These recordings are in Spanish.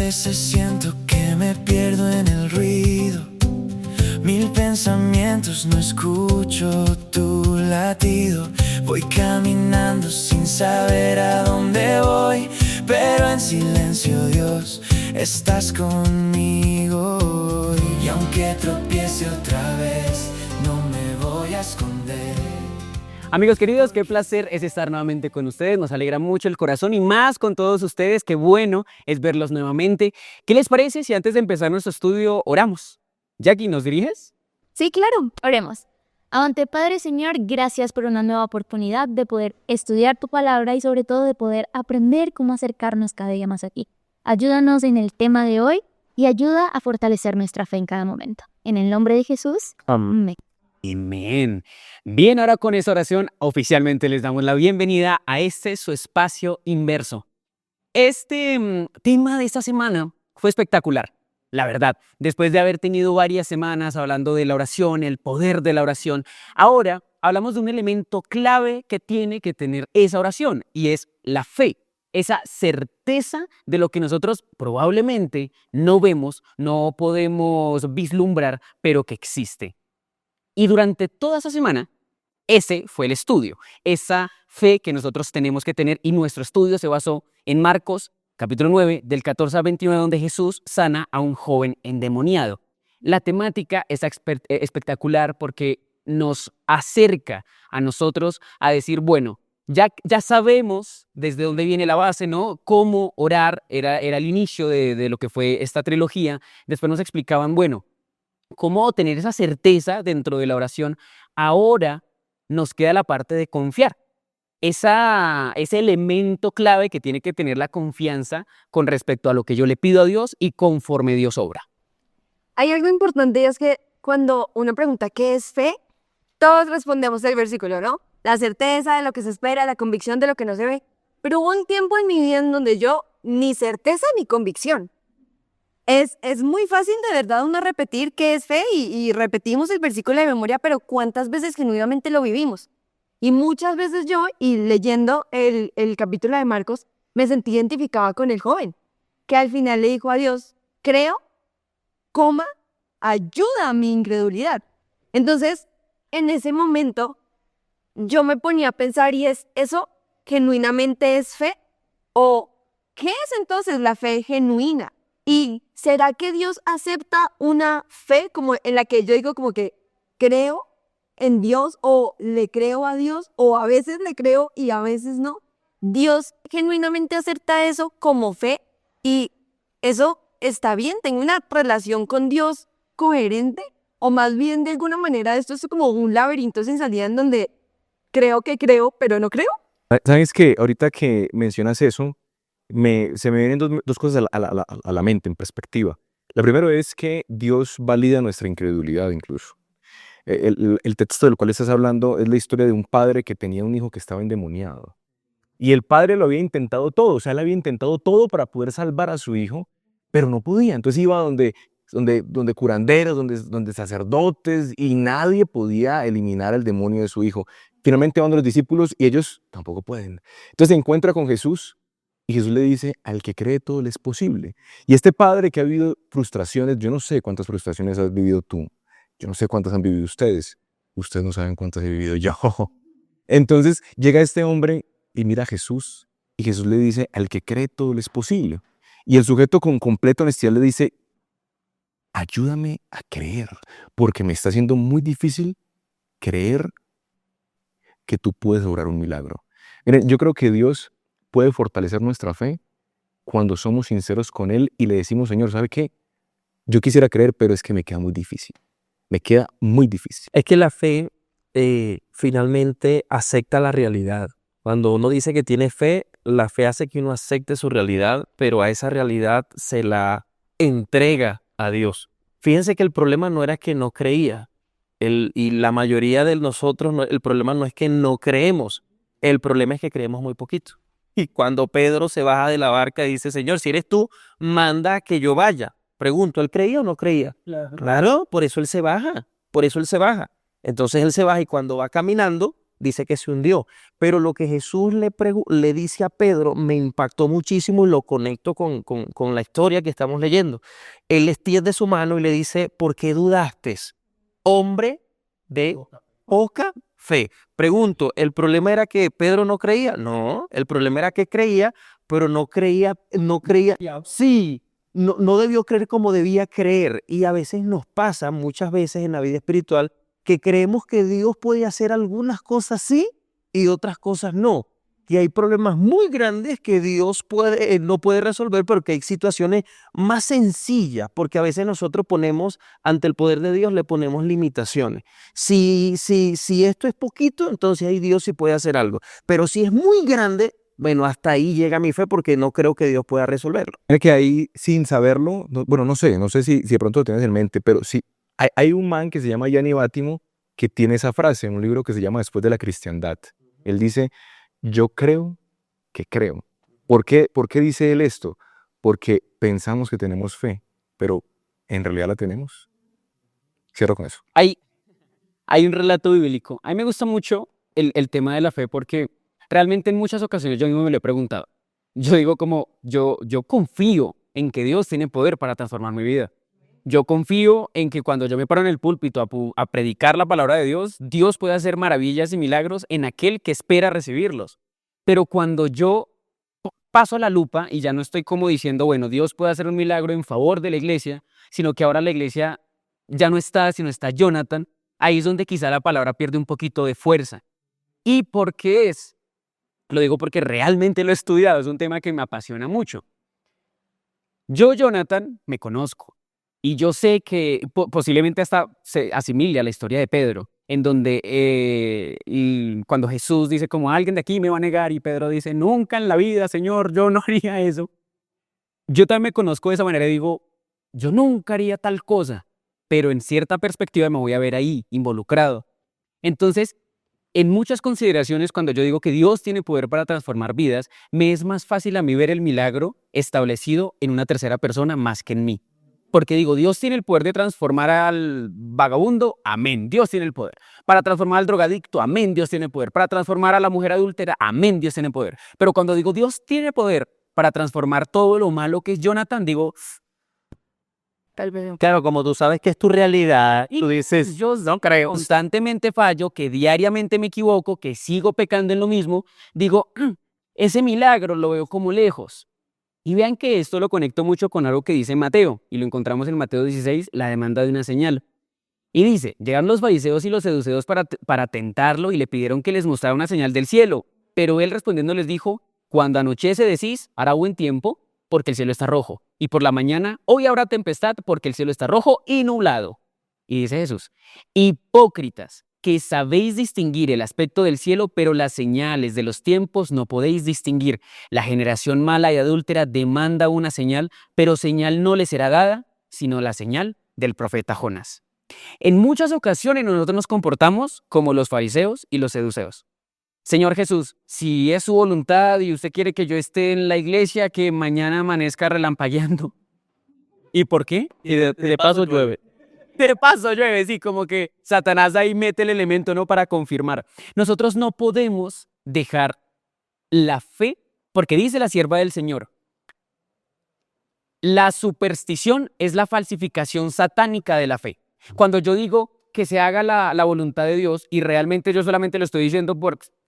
veces siento que me pierdo en el ruido. Mil pensamientos, no escucho tu latido. Voy caminando sin saber a dónde voy, pero en silencio, Dios, estás conmigo hoy. Y aunque tropiece otra vez, no me voy a esconder. Amigos queridos, qué placer es estar nuevamente con ustedes, nos alegra mucho el corazón y más con todos ustedes, qué bueno es verlos nuevamente. ¿Qué les parece si antes de empezar nuestro estudio oramos? Jackie, ¿nos diriges? Sí, claro, oremos. Amante Padre Señor, gracias por una nueva oportunidad de poder estudiar tu palabra y sobre todo de poder aprender cómo acercarnos cada día más a ti. Ayúdanos en el tema de hoy y ayuda a fortalecer nuestra fe en cada momento. En el nombre de Jesús, amén. Amén. Bien, ahora con esta oración oficialmente les damos la bienvenida a su espacio inverso. Este tema de esta semana fue espectacular, la verdad. Después de haber tenido varias semanas hablando de la oración, el poder de la oración, ahora hablamos de un elemento clave que tiene que tener esa oración y es la fe. Esa certeza de lo que nosotros probablemente no vemos, no podemos vislumbrar, pero que existe. Y durante toda esa semana, ese fue el estudio, esa fe que nosotros tenemos que tener, y nuestro estudio se basó en Marcos capítulo 9, del 14 al 29, donde Jesús sana a un joven endemoniado. La temática es espectacular porque nos acerca a nosotros a decir, bueno, ya sabemos desde dónde viene la base, ¿no? Cómo orar, era el inicio de lo que fue esta trilogía. Después nos explicaban, bueno, cómo tener esa certeza dentro de la oración. Ahora nos queda la parte de confiar. Ese elemento clave que tiene que tener la confianza con respecto a lo que yo le pido a Dios y conforme Dios obra. Hay algo importante y es que cuando uno pregunta qué es fe, todos respondemos el versículo, ¿no? La certeza de lo que se espera, la convicción de lo que no se ve. Pero hubo un tiempo en mi vida en donde yo ni certeza ni convicción. Es muy fácil de verdad uno repetir qué es fe y repetimos el versículo de memoria, pero ¿cuántas veces genuinamente lo vivimos? Y muchas veces yo, y leyendo el capítulo de Marcos, me sentí identificada con el joven, que al final le dijo a Dios, creo, ayuda a mi incredulidad. Entonces, en ese momento, yo me ponía a pensar, ¿y eso genuinamente es fe? ¿O qué es entonces la fe genuina? ¿Y será que Dios acepta una fe como en la que yo digo como que creo en Dios o le creo a Dios o a veces le creo y a veces no? Dios genuinamente acepta eso como fe y eso está bien, tengo una relación con Dios coherente, o más bien de alguna manera esto es como un laberinto sin salida en donde creo que creo, pero no creo. ¿Sabes qué? Ahorita que mencionas eso, se me vienen dos cosas a la mente, en perspectiva. La primera es que Dios valida nuestra incredulidad incluso. El texto del cual estás hablando es la historia de un padre que tenía un hijo que estaba endemoniado. Y el padre lo había intentado todo, o sea, él había intentado todo para poder salvar a su hijo, pero no podía. Entonces iba donde curanderos, donde sacerdotes, y nadie podía eliminar el demonio de su hijo. Finalmente van los discípulos y ellos tampoco pueden. Entonces se encuentra con Jesús y Jesús le dice, al que cree todo le es posible. Y este padre que ha vivido frustraciones, yo no sé cuántas frustraciones has vivido tú, yo no sé cuántas han vivido ustedes no saben cuántas he vivido yo. Entonces llega este hombre y mira a Jesús y Jesús le dice, al que cree todo le es posible. Y el sujeto con completa honestidad le dice, ayúdame a creer, porque me está haciendo muy difícil creer que tú puedes obrar un milagro. Miren, yo creo que Dios puede fortalecer nuestra fe cuando somos sinceros con Él y le decimos, Señor, ¿sabe qué? Yo quisiera creer, pero es que me queda muy difícil. Me queda muy difícil. Es que la fe finalmente acepta la realidad. Cuando uno dice que tiene fe, la fe hace que uno acepte su realidad, pero a esa realidad se la entrega a Dios. Fíjense que el problema no era que no creía. Y la mayoría de nosotros, el problema no es que no creemos. El problema es que creemos muy poquito. Y cuando Pedro se baja de la barca y dice, Señor, si eres tú, manda que yo vaya. Pregunto, ¿él creía o no creía? Claro, por eso él se baja. Entonces él se baja y cuando va caminando, dice que se hundió. Pero lo que Jesús le dice a Pedro me impactó muchísimo y lo conecto con la historia que estamos leyendo. Él le extiende su mano y le dice, ¿por qué dudaste, hombre de poca fe? Pregunto, ¿el problema era que Pedro no creía? No, el problema era que creía, pero no creía, sí, no debió creer como debía creer. Y a veces nos pasa, muchas veces en la vida espiritual, que creemos que Dios puede hacer algunas cosas sí y otras cosas no. Y hay problemas muy grandes que Dios no puede resolver, porque hay situaciones más sencillas, porque a veces nosotros ponemos, ante el poder de Dios, le ponemos limitaciones. Si esto es poquito, entonces ahí Dios sí puede hacer algo. Pero si es muy grande, bueno, hasta ahí llega mi fe, porque no creo que Dios pueda resolverlo. Es que ahí, sin saberlo, bueno, no sé si de pronto lo tienes en mente, pero sí, hay un man que se llama Gianni Bátimo que tiene esa frase en un libro que se llama Después de la cristiandad. Él dice, yo creo que creo. ¿Por qué dice él esto? Porque pensamos que tenemos fe, pero ¿en realidad la tenemos? Cierro con eso. Hay un relato bíblico. A mí me gusta mucho el tema de la fe porque realmente en muchas ocasiones yo mismo me lo he preguntado. Yo digo como, yo confío en que Dios tiene poder para transformar mi vida. Yo confío en que cuando yo me paro en el púlpito a predicar la palabra de Dios, Dios puede hacer maravillas y milagros en aquel que espera recibirlos. Pero cuando yo paso la lupa y ya no estoy como diciendo, bueno, Dios puede hacer un milagro en favor de la iglesia, sino que ahora la iglesia ya no está, sino está Jonathan, ahí es donde quizá la palabra pierde un poquito de fuerza. ¿Y por qué es? Lo digo porque realmente lo he estudiado, es un tema que me apasiona mucho. Yo, Jonathan, me conozco y yo sé que posiblemente hasta se asimile a la historia de Pedro, en donde cuando Jesús dice como alguien de aquí me va a negar y Pedro dice, nunca en la vida, Señor, yo no haría eso. Yo también me conozco de esa manera y digo, yo nunca haría tal cosa, pero en cierta perspectiva me voy a ver ahí, involucrado. Entonces, en muchas consideraciones, cuando yo digo que Dios tiene poder para transformar vidas, me es más fácil a mí ver el milagro establecido en una tercera persona más que en mí. Porque digo, Dios tiene el poder de transformar al vagabundo, amén, Dios tiene el poder. Para transformar al drogadicto, amén, Dios tiene poder. Para transformar a la mujer adúltera, amén, Dios tiene poder. Pero cuando digo Dios tiene poder para transformar todo lo malo que es Jonathan, digo, Tal vez no. Claro, como tú sabes que es tu realidad, tú dices, yo no creo. Constantemente fallo, que diariamente me equivoco, que sigo pecando en lo mismo, digo, ese milagro lo veo como lejos. Y vean que esto lo conecto mucho con algo que dice Mateo, y lo encontramos en Mateo 16, la demanda de una señal. Y dice, llegaron los fariseos y los seduceos para tentarlo y le pidieron que les mostrara una señal del cielo. Pero él respondiendo les dijo, cuando anochece decís, hará buen tiempo, porque el cielo está rojo. Y por la mañana, hoy habrá tempestad, porque el cielo está rojo y nublado. Y dice Jesús, hipócritas, que sabéis distinguir el aspecto del cielo, pero las señales de los tiempos no podéis distinguir. La generación mala y adúltera demanda una señal, pero señal no le será dada, sino la señal del profeta Jonás. En muchas ocasiones nosotros nos comportamos como los fariseos y los seduceos. Señor Jesús, si es su voluntad y usted quiere que yo esté en la iglesia, que mañana amanezca relampagueando. ¿Y por qué? y de paso llueve. De paso llueve, sí, como que Satanás ahí mete el elemento, ¿no? Para confirmar. Nosotros no podemos dejar la fe, porque dice la sierva del Señor, la superstición es la falsificación satánica de la fe. Cuando yo digo que se haga la voluntad de Dios y realmente yo solamente lo estoy diciendo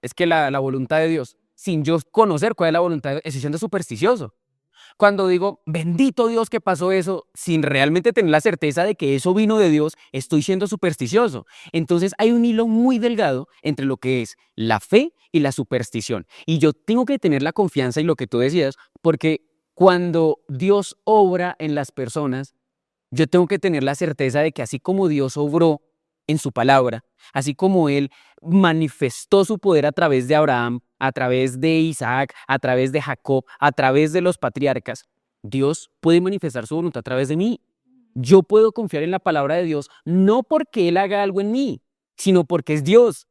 es que la voluntad de Dios, sin yo conocer cuál es la voluntad de Dios, estoy siendo supersticioso. Cuando digo, bendito Dios que pasó eso, sin realmente tener la certeza de que eso vino de Dios, estoy siendo supersticioso. Entonces hay un hilo muy delgado entre lo que es la fe y la superstición. Y yo tengo que tener la confianza y lo que tú decías, porque cuando Dios obra en las personas, yo tengo que tener la certeza de que así como Dios obró en su palabra, así como Él manifestó su poder a través de Abraham, a través de Isaac, a través de Jacob, a través de los patriarcas, Dios puede manifestar su voluntad a través de mí. Yo puedo confiar en la palabra de Dios, no porque Él haga algo en mí, sino porque es Dios.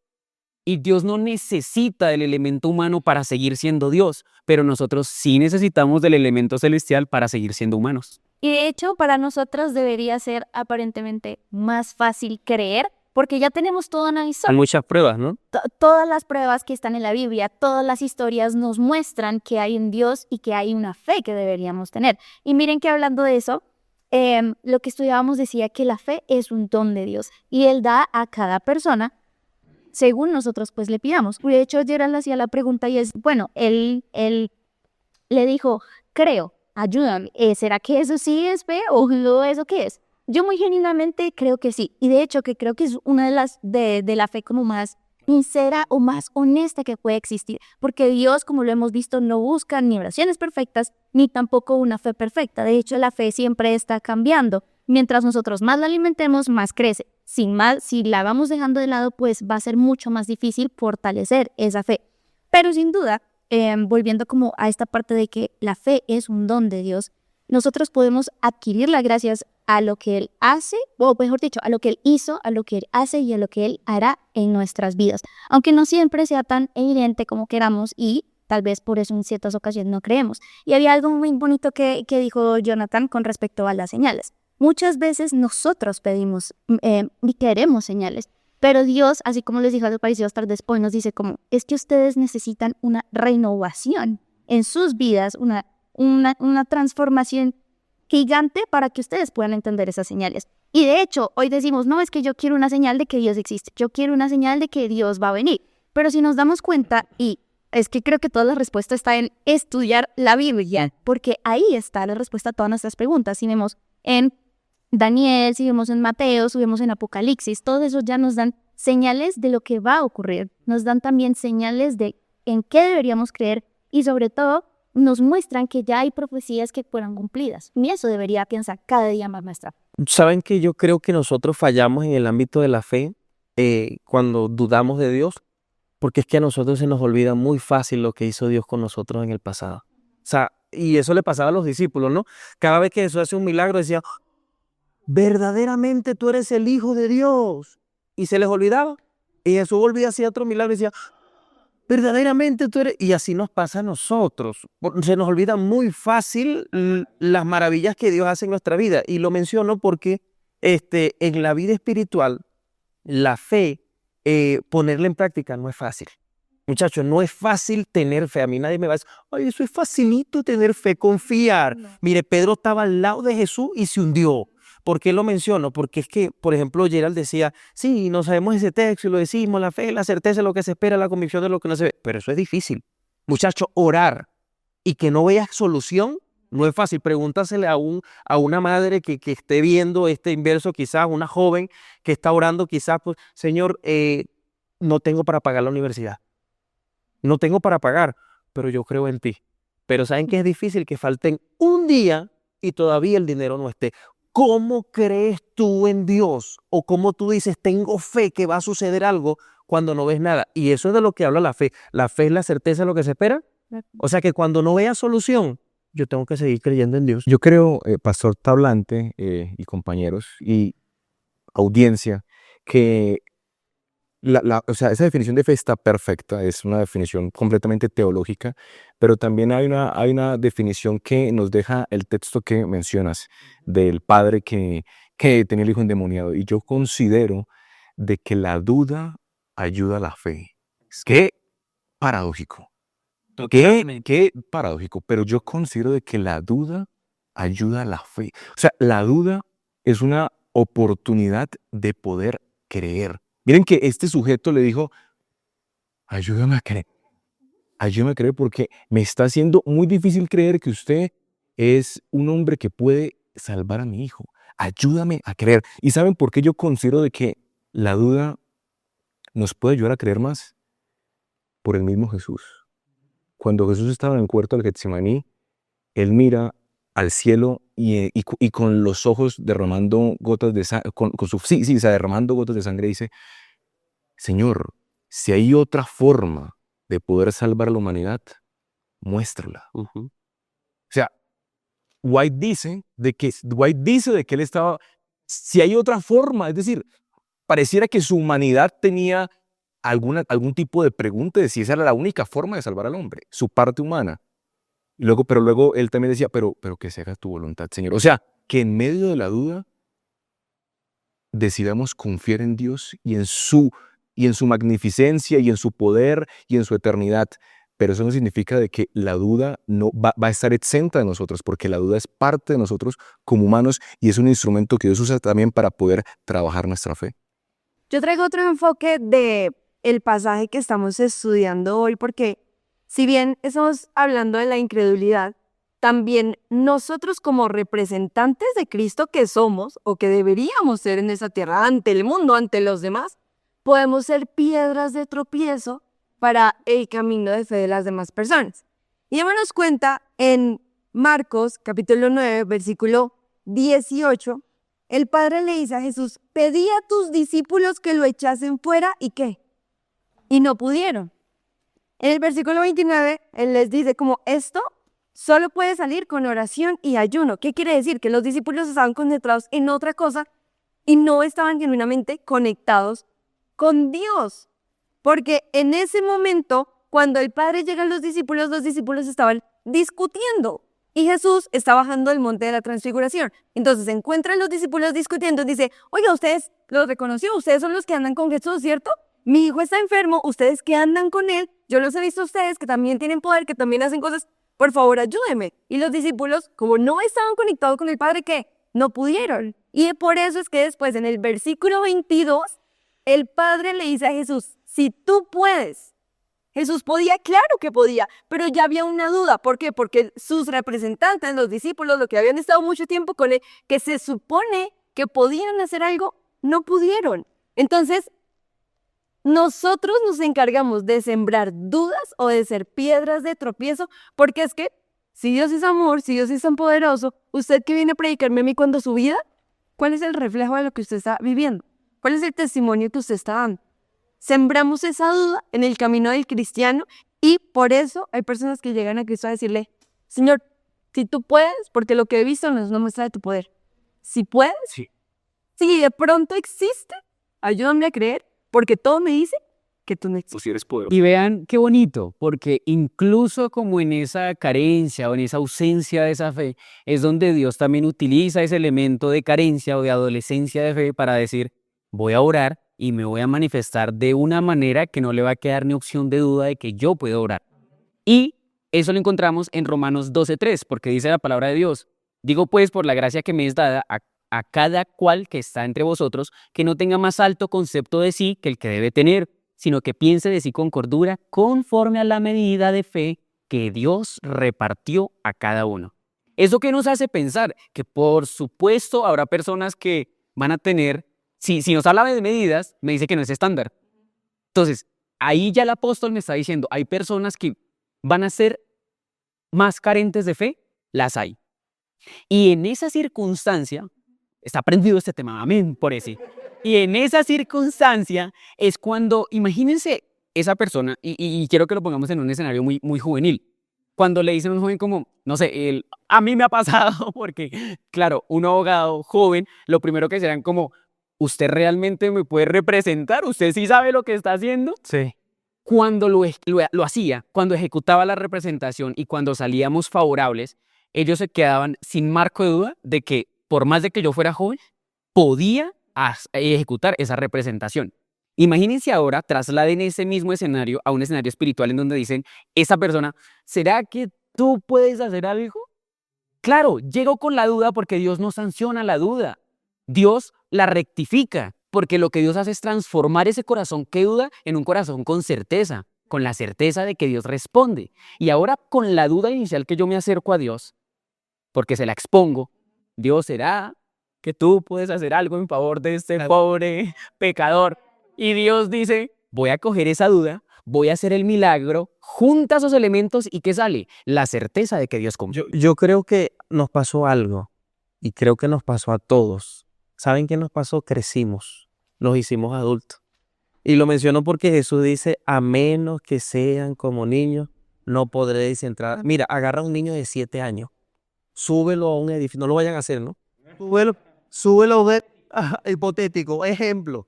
Y Dios no necesita del elemento humano para seguir siendo Dios, pero nosotros sí necesitamos del elemento celestial para seguir siendo humanos. Y de hecho, para nosotros debería ser aparentemente más fácil creer porque ya tenemos todo analizado. Hay muchas pruebas, ¿no? Todas las pruebas que están en la Biblia, todas las historias nos muestran que hay un Dios y que hay una fe que deberíamos tener. Y miren que hablando de eso, lo que estudiábamos decía que la fe es un don de Dios y Él da a cada persona según nosotros pues le pidamos. De hecho, Gerald hacía la pregunta y es, bueno, él le dijo, creo, ayúdame, ¿será que eso sí es fe o no eso qué es? Yo muy genuinamente creo que sí, y de hecho que creo que es una de las de la fe como más sincera o más honesta que puede existir, porque Dios, como lo hemos visto, no busca ni oraciones perfectas, ni tampoco una fe perfecta. De hecho, la fe siempre está cambiando. Mientras nosotros más la alimentemos, más crece. Si la vamos dejando de lado, pues va a ser mucho más difícil fortalecer esa fe. Pero sin duda, volviendo como a esta parte de que la fe es un don de Dios, nosotros podemos adquirirla gracias a lo que Él hace, o mejor dicho, a lo que Él hizo, a lo que Él hace y a lo que Él hará en nuestras vidas. Aunque no siempre sea tan evidente como queramos y tal vez por eso en ciertas ocasiones no creemos. Y había algo muy bonito que dijo Jonathan con respecto a las señales. Muchas veces nosotros pedimos y queremos señales, pero Dios, así como les dijo a los fariseos tarde después, nos dice como, es que ustedes necesitan una renovación en sus vidas, una transformación gigante para que ustedes puedan entender esas señales. Y de hecho, hoy decimos, no, es que yo quiero una señal de que Dios existe, yo quiero una señal de que Dios va a venir. Pero si nos damos cuenta, y es que creo que toda la respuesta está en estudiar la Biblia, porque ahí está la respuesta a todas nuestras preguntas. Si vemos en Daniel, si vemos en Mateo, si vemos en Apocalipsis, todo eso ya nos dan señales de lo que va a ocurrir. Nos dan también señales de en qué deberíamos creer y sobre todo nos muestran que ya hay profecías que fueron cumplidas. Y eso debería pensar cada día más nuestra. ¿Saben que yo creo que nosotros fallamos en el ámbito de la fe cuando dudamos de Dios? Porque es que a nosotros se nos olvida muy fácil lo que hizo Dios con nosotros en el pasado. O sea, y eso le pasaba a los discípulos, ¿no? Cada vez que Jesús hace un milagro decía, verdaderamente tú eres el Hijo de Dios. Y se les olvidaba. Y Jesús volvía a hacer otro milagro y decía, verdaderamente tú eres... Y así nos pasa a nosotros. Se nos olvida muy fácil las maravillas que Dios hace en nuestra vida. Y lo menciono porque en la vida espiritual, la fe, ponerla en práctica no es fácil. Muchachos, no es fácil tener fe. A mí nadie me va a decir, ay, eso es facilito tener fe, confiar. No. Mire, Pedro estaba al lado de Jesús y se hundió. ¿Por qué lo menciono? Porque es que, por ejemplo, Gerald decía, sí, no sabemos ese texto y lo decimos, la fe, la certeza de lo que se espera, la convicción de lo que no se ve. Pero eso es difícil. Muchachos, orar y que no veas solución no es fácil. Pregúntasele a una madre que esté viendo este inverso, quizás una joven que está orando, quizás, pues, Señor, no tengo para pagar la universidad. No tengo para pagar, pero yo creo en ti. Pero ¿saben qué es difícil? Que falten un día y todavía el dinero no esté. ¿Cómo crees tú en Dios? O cómo tú dices, tengo fe que va a suceder algo cuando no ves nada. Y eso es de lo que habla la fe. La fe es la certeza de lo que se espera. O sea que cuando no vea solución, yo tengo que seguir creyendo en Dios. Yo creo, Pastor Tablante y compañeros y audiencia, que o sea, esa definición de fe está perfecta, es una definición completamente teológica, pero también hay una definición que nos deja el texto que mencionas del padre que tenía el hijo endemoniado. Y yo considero de que la duda ayuda a la fe. Qué paradójico. Qué paradójico, pero yo considero de que la duda ayuda a la fe. O sea, la duda es una oportunidad de poder creer. Miren que este sujeto le dijo, ayúdame a creer porque me está haciendo muy difícil creer que usted es un hombre que puede salvar a mi hijo. Ayúdame a creer. ¿Y saben por qué yo considero de que la duda nos puede ayudar a creer más? Por el mismo Jesús. Cuando Jesús estaba en el huerto del Getsemaní, él mira al cielo y con los ojos derramando gotas de sangre, derramando gotas de sangre, dice, Señor, si hay otra forma de poder salvar a la humanidad, muéstrala. O sea, White dice de que él estaba, si hay otra forma, es decir, pareciera que su humanidad tenía algún tipo de pregunta de si esa era la única forma de salvar al hombre, su parte humana. Pero luego él también decía, pero que se haga tu voluntad, Señor. O sea, que en medio de la duda, decidamos confiar en Dios y en su magnificencia y en su poder y en su eternidad. Pero eso no significa de que la duda no va a estar exenta de nosotros, porque la duda es parte de nosotros como humanos y es un instrumento que Dios usa también para poder trabajar nuestra fe. Yo traigo otro enfoque de el pasaje que estamos estudiando hoy, porque si bien estamos hablando de la incredulidad, también nosotros como representantes de Cristo que somos o que deberíamos ser en esa tierra, ante el mundo, ante los demás, podemos ser piedras de tropiezo para el camino de fe de las demás personas. Y démonos cuenta en Marcos capítulo 9, versículo 18, el Padre le dice a Jesús, pedí a tus discípulos que lo echasen fuera y ¿qué? Y no pudieron. En el versículo 29, Él les dice como esto solo puede salir con oración y ayuno. ¿Qué quiere decir? Que los discípulos estaban concentrados en otra cosa y no estaban genuinamente conectados con Dios. Porque en ese momento, cuando el Padre llega a los discípulos estaban discutiendo. Y Jesús está bajando del monte de la transfiguración. Entonces se encuentran los discípulos discutiendo. Dice, oiga, ustedes los reconoció, ustedes son los que andan con Jesús, ¿cierto? Mi hijo está enfermo, ustedes que andan con él, yo los he visto a ustedes que también tienen poder, que también hacen cosas, por favor ayúdenme. Y los discípulos, como no estaban conectados con el Padre, ¿qué? No pudieron. Y por eso es que después en el versículo 22, el Padre le dice a Jesús, si tú puedes. Jesús podía, claro que podía, pero ya había una duda. ¿Por qué? Porque sus representantes, los discípulos, los que habían estado mucho tiempo con él, que se supone que podían hacer algo, no pudieron. Entonces, nosotros nos encargamos de sembrar dudas o de ser piedras de tropiezo, porque es que si Dios es amor, si Dios es tan poderoso, ¿usted que viene a predicarme a mí cuando su vida? ¿Cuál es el reflejo de lo que usted está viviendo? ¿Cuál es el testimonio que usted está dando? Sembramos esa duda en el camino del cristiano y por eso hay personas que llegan a Cristo a decirle, Señor, si tú puedes, porque lo que he visto no es una muestra de tu poder. Si puedes, si de pronto existe, ayúdame a creer, porque todo me dice que tú no existes. Si eres poderoso. Y vean qué bonito, porque incluso como en esa carencia o en esa ausencia de esa fe, es donde Dios también utiliza ese elemento de carencia o de adolescencia de fe para decir, voy a orar y me voy a manifestar de una manera que no le va a quedar ni opción de duda de que yo puedo orar. Y eso lo encontramos en Romanos 12:3, porque dice la palabra de Dios, digo pues por la gracia que me es dada a cada cual que está entre vosotros, que no tenga más alto concepto de sí que el que debe tener, sino que piense de sí con cordura, conforme a la medida de fe que Dios repartió a cada uno. ¿Eso qué nos hace pensar? Que por supuesto habrá personas que van a tener, si nos habla de medidas, me dice que no es estándar. Entonces, ahí ya el apóstol me está diciendo, hay personas que van a ser más carentes de fe, las hay. Y en esa circunstancia, está prendido este tema, amén, por eso. Y en esa circunstancia es cuando, imagínense esa persona, y quiero que lo pongamos en un escenario muy, muy juvenil. Cuando le dicen a un joven como, no sé, a mí me ha pasado, porque claro, un abogado joven, lo primero que serán como, ¿usted realmente me puede representar? ¿Usted sí sabe lo que está haciendo? Sí. Cuando lo hacía, cuando ejecutaba la representación y cuando salíamos favorables, ellos se quedaban sin marco de duda de que, por más de que yo fuera joven, podía ejecutar esa representación. Imagínense ahora, trasladen ese mismo escenario a un escenario espiritual en donde dicen, esa persona, ¿será que tú puedes hacer algo? Claro, llego con la duda porque Dios no sanciona la duda. Dios la rectifica, porque lo que Dios hace es transformar ese corazón que duda en un corazón con certeza, con la certeza de que Dios responde. Y ahora con la duda inicial que yo me acerco a Dios, porque se la expongo, Dios, ¿será que tú puedes hacer algo en favor de este pobre pecador? Y Dios dice, voy a coger esa duda, voy a hacer el milagro, junta esos elementos y ¿qué sale? La certeza de que Dios cumple. Yo creo que nos pasó algo y creo que nos pasó a todos. ¿Saben qué nos pasó? Crecimos, nos hicimos adultos. Y lo menciono porque Jesús dice, a menos que sean como niños, no podréis entrar. Mira, agarra a un niño de 7 años, súbelo a un edificio, no lo vayan a hacer, ¿no? Súbelo hipotético, ejemplo.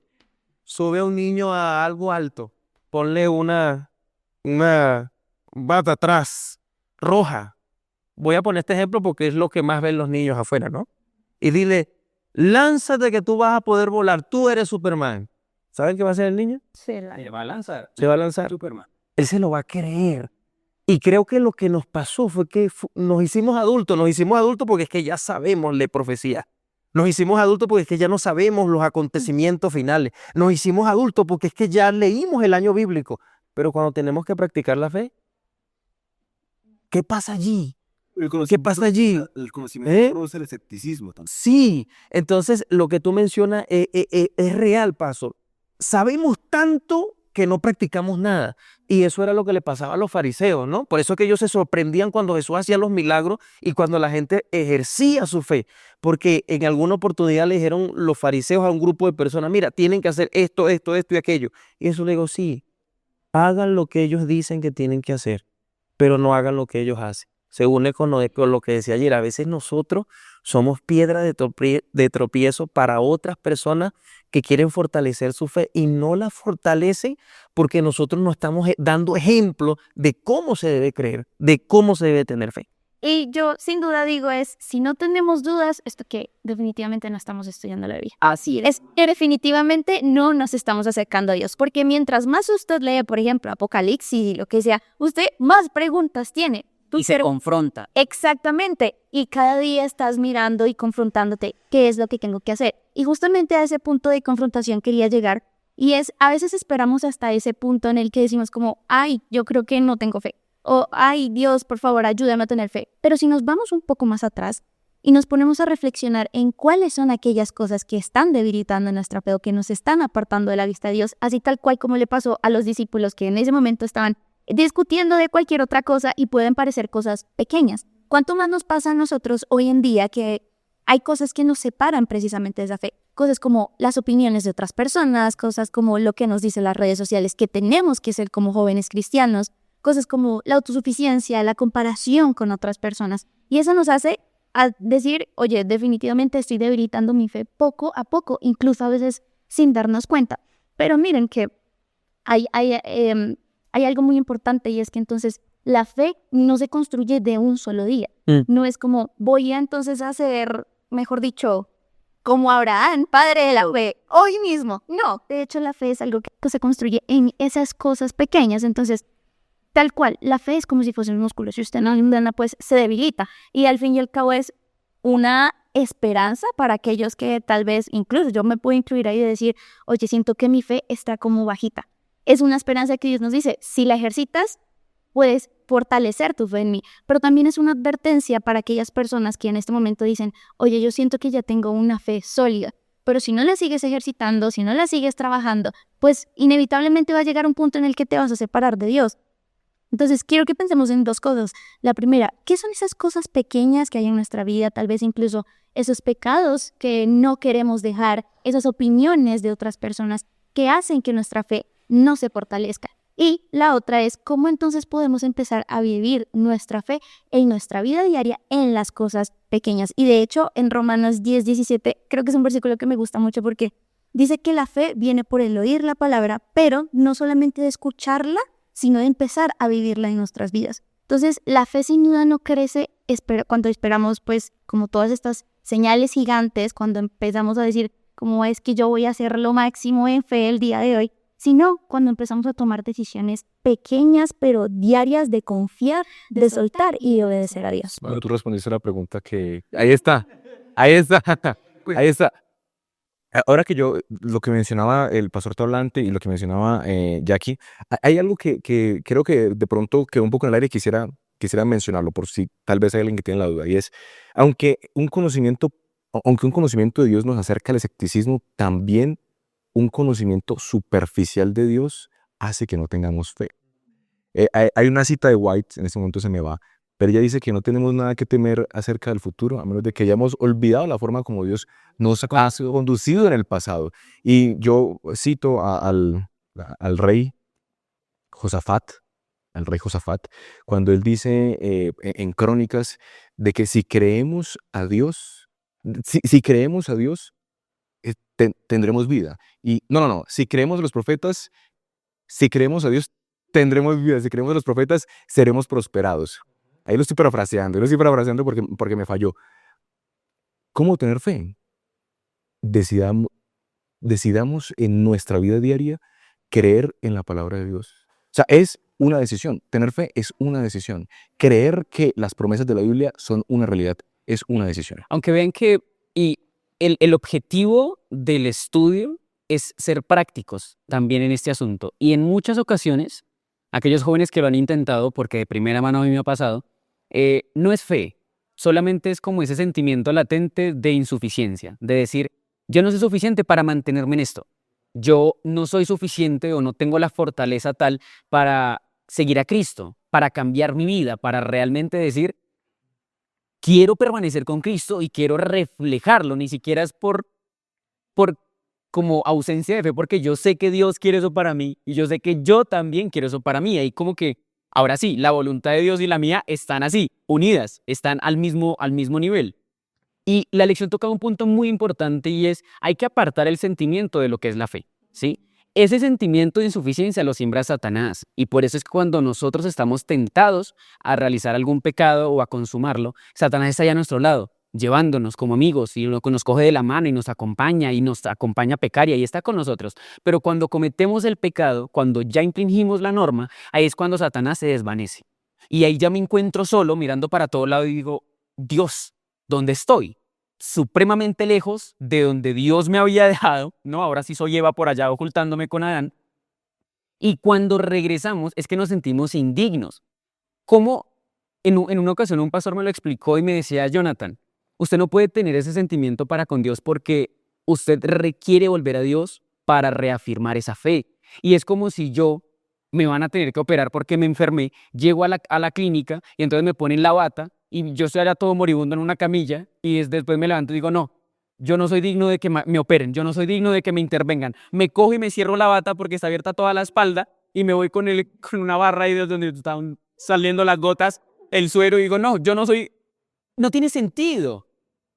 Sube a un niño a algo alto, ponle una bata atrás, roja. Voy a poner este ejemplo porque es lo que más ven los niños afuera, ¿no? Y dile, lánzate que tú vas a poder volar, tú eres Superman. ¿Saben qué va a hacer el niño? Se va a lanzar. Se va a lanzar. Superman. Él se lo va a creer. Y creo que lo que nos pasó fue que nos hicimos adultos porque es que ya sabemos la profecía. Nos hicimos adultos porque es que ya no sabemos los acontecimientos finales. Nos hicimos adultos porque es que ya leímos el año bíblico. Pero cuando tenemos que practicar la fe, ¿qué pasa allí? ¿Qué pasa allí? El conocimiento ¿Eh? produce el escepticismo también. Sí, entonces lo que tú mencionas es real, Paso. Sabemos tanto que no practicamos nada. Y eso era lo que le pasaba a los fariseos, ¿no? Por eso es que ellos se sorprendían cuando Jesús hacía los milagros y cuando la gente ejercía su fe. Porque en alguna oportunidad le dijeron los fariseos a un grupo de personas, mira, tienen que hacer esto, esto, esto y aquello. Y Jesús le dijo, sí, hagan lo que ellos dicen que tienen que hacer, pero no hagan lo que ellos hacen. Se une con lo que decía ayer. A veces nosotros somos piedra de tropiezo para otras personas que quieren fortalecer su fe y no la fortalecen porque nosotros no estamos dando ejemplo de cómo se debe creer, de cómo se debe tener fe. Y yo sin duda digo si no tenemos dudas, esto que definitivamente no estamos estudiando la Biblia. Así Es que definitivamente no nos estamos acercando a Dios, porque mientras más usted lee, por ejemplo, Apocalipsis y lo que sea, usted más preguntas tiene. Y se confronta. Exactamente. Y cada día estás mirando y confrontándote qué es lo que tengo que hacer. Y justamente a ese punto de confrontación quería llegar. Y a veces esperamos hasta ese punto en el que decimos como, ay, yo creo que no tengo fe. O, ay, Dios, por favor, ayúdame a tener fe. Pero si nos vamos un poco más atrás y nos ponemos a reflexionar en cuáles son aquellas cosas que están debilitando nuestra fe o que nos están apartando de la vista de Dios, así tal cual como le pasó a los discípulos que en ese momento estaban discutiendo de cualquier otra cosa y pueden parecer cosas pequeñas. ¿Cuánto más nos pasa a nosotros hoy en día que hay cosas que nos separan precisamente de esa fe? Cosas como las opiniones de otras personas, cosas como lo que nos dicen las redes sociales que tenemos que ser como jóvenes cristianos, cosas como la autosuficiencia, la comparación con otras personas. Y eso nos hace a decir, oye, definitivamente estoy debilitando mi fe poco a poco, incluso a veces sin darnos cuenta. Pero miren que hay algo muy importante y es que entonces la fe no se construye de un solo día. No es como voy a entonces hacer, mejor dicho, como Abraham, padre de la fe, hoy mismo. No, de hecho la fe es algo que se construye en esas cosas pequeñas. Entonces, tal cual, la fe es como si fuese un músculo. Si usted no lo entrena, pues se debilita. Y al fin y al cabo es una esperanza para aquellos que tal vez, incluso yo me puedo incluir ahí y decir, oye, siento que mi fe está como bajita. Es una esperanza que Dios nos dice, si la ejercitas, puedes fortalecer tu fe en mí. Pero también es una advertencia para aquellas personas que en este momento dicen, oye, yo siento que ya tengo una fe sólida, pero si no la sigues ejercitando, si no la sigues trabajando, pues inevitablemente va a llegar un punto en el que te vas a separar de Dios. Entonces, quiero que pensemos en dos cosas. La primera, ¿qué son esas cosas pequeñas que hay en nuestra vida? Tal vez incluso esos pecados que no queremos dejar, esas opiniones de otras personas que hacen que nuestra fe no se fortalezca. Y la otra es cómo entonces podemos empezar a vivir nuestra fe en nuestra vida diaria en las cosas pequeñas. Y de hecho, en Romanos 10:17, creo que es un versículo que me gusta mucho porque dice que la fe viene por el oír la palabra, pero no solamente de escucharla, sino de empezar a vivirla en nuestras vidas. Entonces, la fe sin duda no crece cuando esperamos, pues, como todas estas señales gigantes, cuando empezamos a decir, cómo es que yo voy a hacer lo máximo en fe el día de hoy, sino cuando empezamos a tomar decisiones pequeñas pero diarias de confiar, de soltar y de obedecer a Dios. Bueno, tú respondiste a la pregunta que... Ahí está, ahí está, ahí está. Ahora que lo que mencionaba el pastor Tablante y lo que mencionaba Jackie, hay algo que creo que de pronto quedó un poco en el aire y quisiera mencionarlo por si tal vez hay alguien que tiene la duda, y es, aunque un conocimiento de Dios nos acerca al escepticismo, también un conocimiento superficial de Dios hace que no tengamos fe. Hay una cita de White, en este momento se me va, pero ella dice que no tenemos nada que temer acerca del futuro, a menos de que hayamos olvidado la forma como Dios nos ha conducido en el pasado. Y yo cito al rey Josafat, cuando él dice en Crónicas de que si creemos a Dios, tendremos vida. Y no, si creemos a los profetas, si creemos a Dios, tendremos vida. Si creemos a los profetas, seremos prosperados. Ahí lo estoy parafraseando porque me falló. ¿Cómo tener fe? decidamos, decidamos en nuestra vida diaria creer en la palabra de Dios. O sea, es una decisión. Tener fe es una decisión. Creer que las promesas de la Biblia son una realidad es una decisión. Aunque vean que el objetivo del estudio es ser prácticos también en este asunto. Y en muchas ocasiones, aquellos jóvenes que lo han intentado, porque de primera mano a mí me ha pasado, no es fe, solamente es como ese sentimiento latente de insuficiencia, de decir, yo no soy suficiente para mantenerme en esto. Yo no soy suficiente o no tengo la fortaleza tal para seguir a Cristo, para cambiar mi vida, para realmente decir, quiero permanecer con Cristo y quiero reflejarlo, ni siquiera es por como ausencia de fe, porque yo sé que Dios quiere eso para mí y yo sé que yo también quiero eso para mí. Ahí como que, ahora sí, la voluntad de Dios y la mía están así, unidas, están al mismo nivel. Y la lección toca un punto muy importante y es, hay que apartar el sentimiento de lo que es la fe, ¿sí? Ese sentimiento de insuficiencia lo siembra Satanás y por eso es que cuando nosotros estamos tentados a realizar algún pecado o a consumarlo, Satanás está allá a nuestro lado, llevándonos como amigos y nos coge de la mano y nos acompaña a pecar y ahí está con nosotros. Pero cuando cometemos el pecado, cuando ya infringimos la norma, ahí es cuando Satanás se desvanece. Y ahí ya me encuentro solo mirando para todo lado y digo, Dios, ¿dónde estoy? Supremamente lejos de donde Dios me había dejado, ¿no? Ahora sí soy Eva por allá ocultándome con Adán. Y cuando regresamos es que nos sentimos indignos. Como en una ocasión un pastor me lo explicó y me decía, Jonathan, usted no puede tener ese sentimiento para con Dios porque usted requiere volver a Dios para reafirmar esa fe. Y es como si yo me van a tener que operar porque me enfermé, llego a la clínica y entonces me ponen la bata y yo estoy allá todo moribundo en una camilla y después me levanto y digo, no, yo no soy digno de que me operen, yo no soy digno de que me intervengan. Me cojo y me cierro la bata porque está abierta toda la espalda y me voy con una barra ahí de donde están saliendo las gotas, el suero y digo, no, yo no soy, no tiene sentido.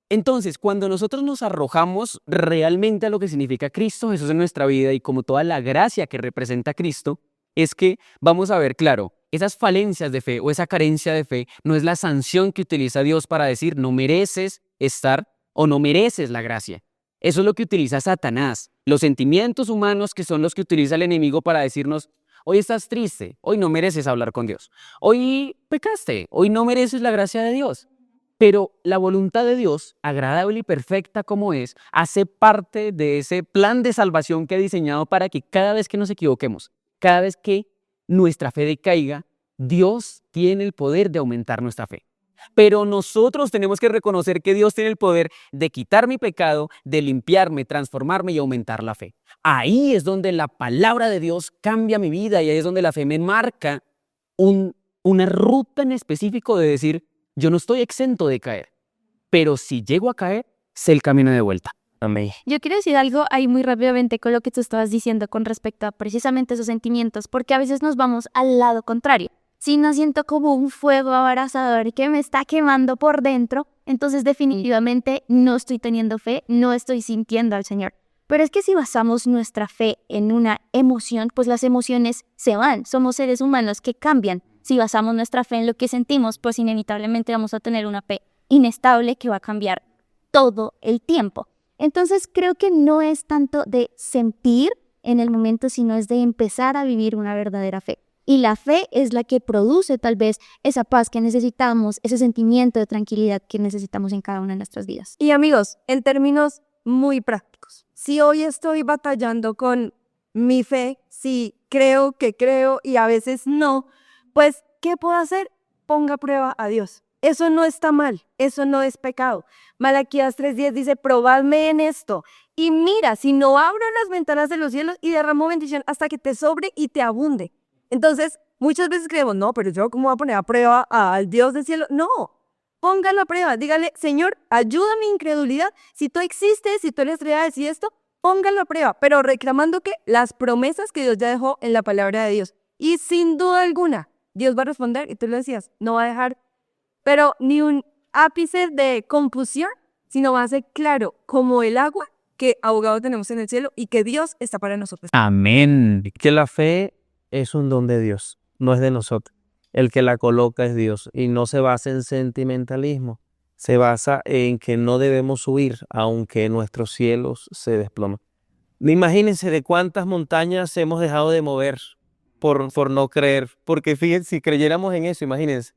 Entonces, cuando nosotros nos arrojamos realmente a lo que significa Cristo Jesús en nuestra vida y como toda la gracia que representa Cristo, es que vamos a ver, claro, esas falencias de fe o esa carencia de fe no es la sanción que utiliza Dios para decir no mereces estar o no mereces la gracia. Eso es lo que utiliza Satanás. Los sentimientos humanos que son los que utiliza el enemigo para decirnos, hoy estás triste, hoy no mereces hablar con Dios. Hoy pecaste, hoy no mereces la gracia de Dios. Pero la voluntad de Dios, agradable y perfecta como es, hace parte de ese plan de salvación que ha diseñado para que cada vez que nos equivoquemos, cada vez que nuestra fe decaiga, Dios tiene el poder de aumentar nuestra fe. Pero nosotros tenemos que reconocer que Dios tiene el poder de quitar mi pecado, de limpiarme, transformarme y aumentar la fe. Ahí es donde la palabra de Dios cambia mi vida y ahí es donde la fe me marca una ruta en específico de decir, yo no estoy exento de caer, pero si llego a caer, sé el camino de vuelta. Amén. Yo quiero decir algo ahí muy rápidamente con lo que tú estabas diciendo con respecto a precisamente esos sentimientos, porque a veces nos vamos al lado contrario. Si no siento como un fuego abrasador que me está quemando por dentro, entonces definitivamente no estoy teniendo fe, no estoy sintiendo al Señor. Pero es que si basamos nuestra fe en una emoción, pues las emociones se van. Somos seres humanos que cambian. Si basamos nuestra fe en lo que sentimos, pues inevitablemente vamos a tener una fe inestable que va a cambiar todo el tiempo. Entonces creo que no es tanto de sentir en el momento, sino es de empezar a vivir una verdadera fe. Y la fe es la que produce tal vez esa paz que necesitamos, ese sentimiento de tranquilidad que necesitamos en cada una de nuestras vidas. Y amigos, en términos muy prácticos, si hoy estoy batallando con mi fe, si creo que creo y a veces no, pues, ¿qué puedo hacer? Ponga a prueba a Dios. Eso no está mal, eso no es pecado. Malaquías 3:10 dice, probadme en esto. Y mira, si no abro las ventanas de los cielos y derramo bendición hasta que te sobre y te abunde. Entonces, muchas veces creemos, no, pero yo cómo voy a poner a prueba al Dios del cielo. No, póngalo a prueba. Dígale, Señor, ayuda a mi incredulidad. Si tú existes, si tú eres real y esto, póngalo a prueba. Pero reclamando que las promesas que Dios ya dejó en la palabra de Dios. Y sin duda alguna, Dios va a responder, y tú lo decías, no va a dejar, pero ni un ápice de confusión, sino va a ser claro como el agua que abogado tenemos en el cielo y que Dios está para nosotros. Amén. Que la fe es un don de Dios, no es de nosotros. El que la coloca es Dios y no se basa en sentimentalismo, se basa en que no debemos huir aunque nuestros cielos se desplomen. Imagínense de cuántas montañas hemos dejado de mover por no creer, porque fíjense, si creyéramos en eso, imagínense,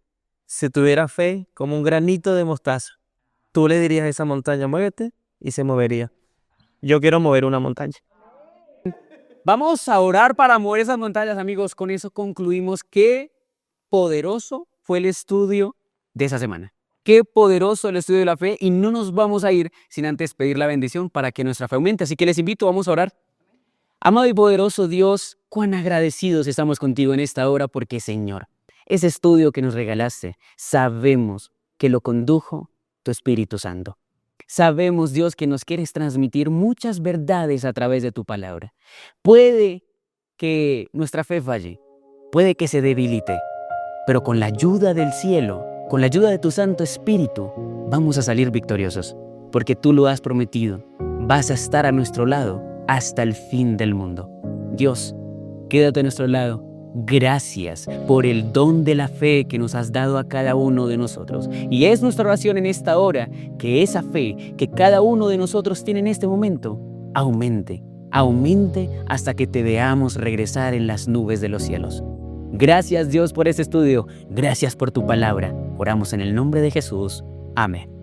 si tuviera fe como un granito de mostaza, tú le dirías a esa montaña, muévete, y se movería. Yo quiero mover una montaña. Vamos a orar para mover esas montañas, amigos. Con eso concluimos. Qué poderoso fue el estudio de esa semana. Qué poderoso el estudio de la fe, y no nos vamos a ir sin antes pedir la bendición para que nuestra fe aumente. Así que les invito, vamos a orar. Amado y poderoso Dios, cuán agradecidos estamos contigo en esta hora porque, Señor, ese estudio que nos regalaste, sabemos que lo condujo tu Espíritu Santo. Sabemos, Dios, que nos quieres transmitir muchas verdades a través de tu palabra. Puede que nuestra fe falle, puede que se debilite, pero con la ayuda del cielo, con la ayuda de tu Santo Espíritu, vamos a salir victoriosos, porque tú lo has prometido. Vas a estar a nuestro lado hasta el fin del mundo. Dios, quédate a nuestro lado. Gracias por el don de la fe que nos has dado a cada uno de nosotros. Y es nuestra oración en esta hora que esa fe que cada uno de nosotros tiene en este momento aumente hasta que te veamos regresar en las nubes de los cielos. Gracias, Dios, por este estudio. Gracias por tu palabra. Oramos en el nombre de Jesús. Amén.